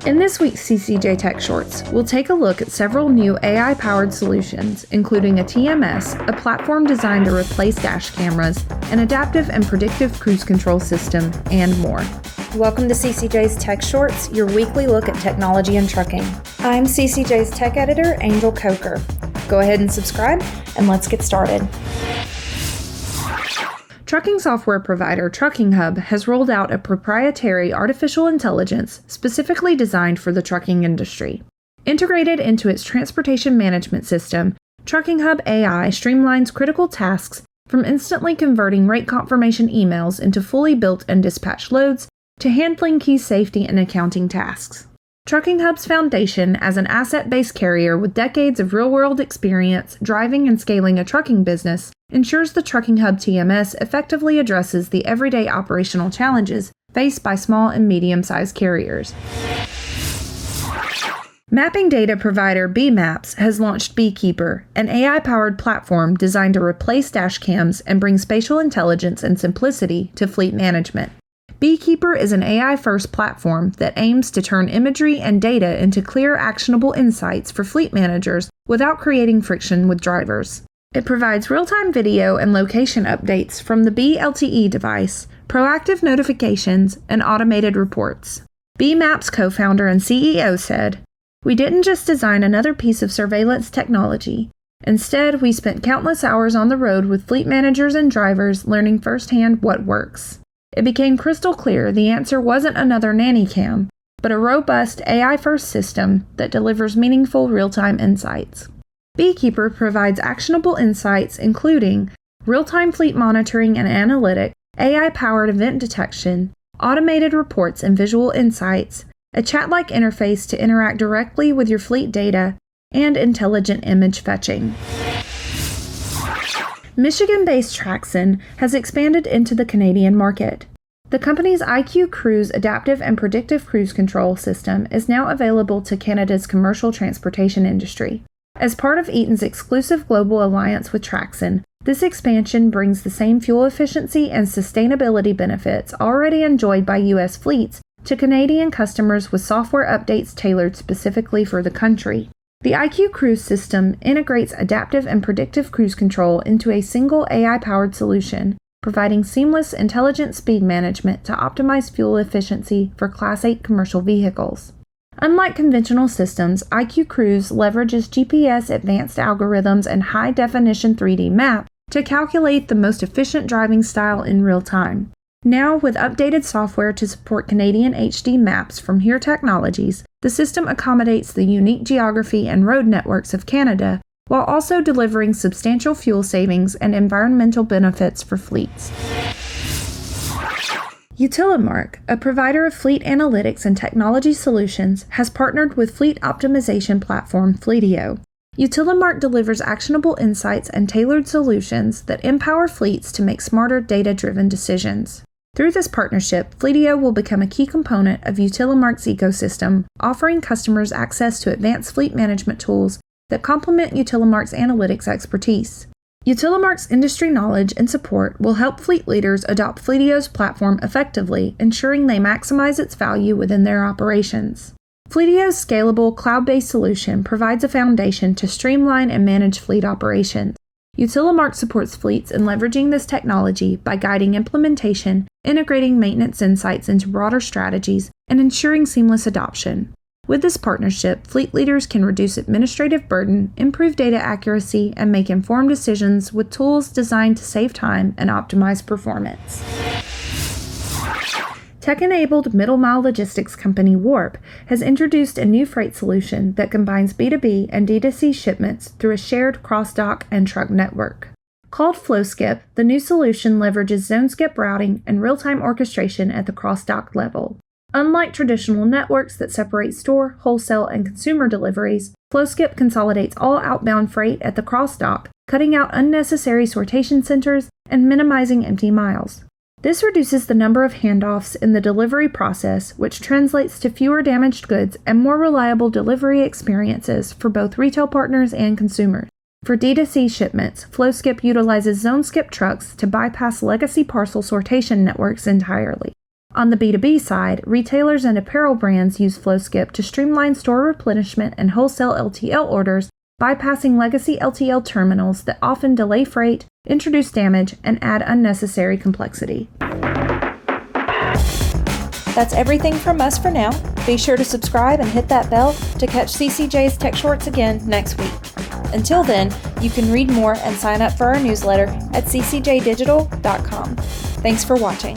In this week's CCJ Tech Shorts, we'll take a look at several new AI-powered solutions, including a TMS, a platform designed to replace dash cameras, an adaptive and predictive cruise control system, and more. Welcome to CCJ's Tech Shorts, your weekly look at technology and trucking. I'm CCJ's tech editor, Angel Coker. Go ahead and subscribe, and let's get started. Trucking software provider Trucking Hub has rolled out a proprietary artificial intelligence specifically designed for the trucking industry. Integrated into its transportation management system, Trucking Hub AI streamlines critical tasks from instantly converting rate confirmation emails into fully built and dispatched loads to handling key safety and accounting tasks. Trucking Hub's foundation as an asset-based carrier with decades of real-world experience driving and scaling a trucking business ensures the Trucking Hub TMS effectively addresses the everyday operational challenges faced by small and medium-sized carriers. Mapping data provider B-Maps has launched Beekeeper, an AI-powered platform designed to replace dash cams and bring spatial intelligence and simplicity to fleet management. Beekeeper is an AI-first platform that aims to turn imagery and data into clear, actionable insights for fleet managers without creating friction with drivers. It provides real-time video and location updates from the Bee LTE device, proactive notifications, and automated reports. B-Maps co-founder and CEO said, "We didn't just design another piece of surveillance technology. Instead, we spent countless hours on the road with fleet managers and drivers learning firsthand what works. It became crystal clear the answer wasn't another nanny cam, but a robust AI-first system that delivers meaningful real-time insights." Beekeeper provides actionable insights including real-time fleet monitoring and analytics, AI-powered event detection, automated reports and visual insights, a chat-like interface to interact directly with your fleet data, and intelligent image fetching. Michigan-based Traxon has expanded into the Canadian market. The company's IQ Cruise adaptive and predictive cruise control system is now available to Canada's commercial transportation industry. As part of Eaton's exclusive global alliance with Traxon, this expansion brings the same fuel efficiency and sustainability benefits already enjoyed by U.S. fleets to Canadian customers with software updates tailored specifically for the country. The IQ Cruise system integrates adaptive and predictive cruise control into a single AI-powered solution, providing seamless, intelligent speed management to optimize fuel efficiency for Class 8 commercial vehicles. Unlike conventional systems, IQ Cruise leverages GPS advanced algorithms and high-definition 3D map to calculate the most efficient driving style in real time. Now, with updated software to support Canadian HD maps from Here Technologies, the system accommodates the unique geography and road networks of Canada, while also delivering substantial fuel savings and environmental benefits for fleets. Utilimark, a provider of fleet analytics and technology solutions, has partnered with fleet optimization platform Fleetio. Utilimark delivers actionable insights and tailored solutions that empower fleets to make smarter, data-driven decisions. Through this partnership, Fleetio will become a key component of Utilimark's ecosystem, offering customers access to advanced fleet management tools that complement Utilimark's analytics expertise. Utilimark's industry knowledge and support will help fleet leaders adopt Fleetio's platform effectively, ensuring they maximize its value within their operations. Fleetio's scalable, cloud-based solution provides a foundation to streamline and manage fleet operations. Utilimark supports fleets in leveraging this technology by guiding implementation, integrating maintenance insights into broader strategies, and ensuring seamless adoption. With this partnership, fleet leaders can reduce administrative burden, improve data accuracy, and make informed decisions with tools designed to save time and optimize performance. Tech-enabled middle-mile logistics company Warp has introduced a new freight solution that combines B2B and D2C shipments through a shared cross-dock and truck network. Called FlowSkip, the new solution leverages zone-skip routing and real-time orchestration at the cross-dock level. Unlike traditional networks that separate store, wholesale, and consumer deliveries, FlowSkip consolidates all outbound freight at the cross-dock, cutting out unnecessary sortation centers and minimizing empty miles. This reduces the number of handoffs in the delivery process, which translates to fewer damaged goods and more reliable delivery experiences for both retail partners and consumers. For D2C shipments, FlowSkip utilizes zone skip trucks to bypass legacy parcel sortation networks entirely. On the B2B side, retailers and apparel brands use FlowSkip to streamline store replenishment and wholesale LTL orders, bypassing legacy LTL terminals that often delay freight, introduce damage, and add unnecessary complexity. That's everything from us for now. Be sure to subscribe and hit that bell to catch CCJ's Tech Shorts again next week. Until then, you can read more and sign up for our newsletter at ccjdigital.com. Thanks for watching.